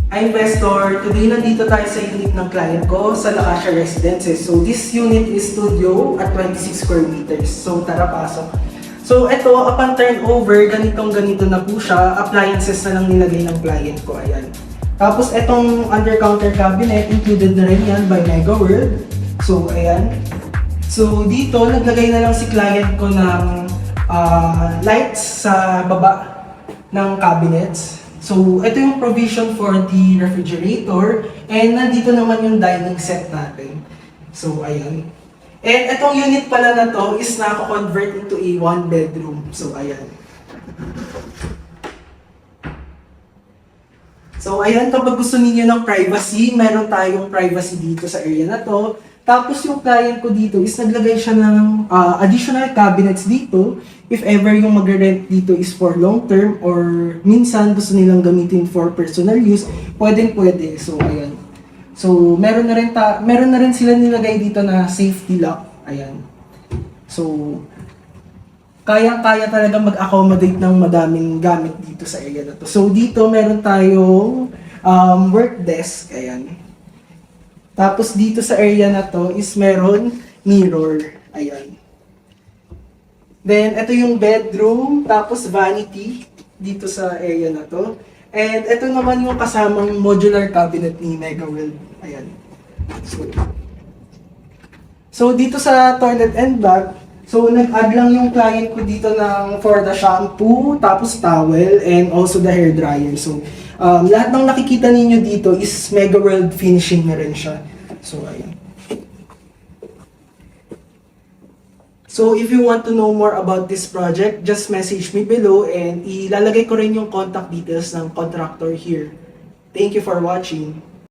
Hi Investor! Today nandito tayo sa unit ng client ko sa La Acacia Residences. So this unit is studio at 26 square meters. So tara pasok. So ito, upon turnover, ganito na po siya. Appliances na lang nilagay ng client ko. Ayan. Tapos itong under-counter cabinet, included na rin yan by MegaWorld. So ayan. So dito, naglagay na lang si client ko ng lights sa baba ng cabinets. So, ito yung provision for the refrigerator and nandito naman yung dining set natin. So, ayan. And itong unit pala na to is nako-convert into a one bedroom. So, ayan. So, ayan, kapag gusto niyo ng privacy, meron tayong privacy dito sa area na to. Tapos yung client ko dito is naglagay siya ng additional cabinets dito if ever yung mag-rent dito is for long term or minsan gusto nilang gamitin for personal use, pwede. So, ayan. So, meron na rin sila nilagay dito na safety lock. Ayan. So, kaya talaga mag-accommodate ng madaming gamit dito sa area na to. So, dito meron tayong work desk. Ayan. Tapos dito sa area na to is meron mirror. Ayan. Then, ito yung bedroom, tapos vanity dito sa area na to. And ito naman yung kasamang modular cabinet ni MegaWorld. Ayan. So dito sa toilet and bag, so nag-add lang yung client ko dito ng for the shampoo, tapos towel, and also the hair dryer. So, lahat ng nakikita ninyo dito is MegaWorld finishing na rin siya. So, ayan. So, if you want to know more about this project, just message me below and ilalagay ko rin yung contact details ng contractor here. Thank you for watching.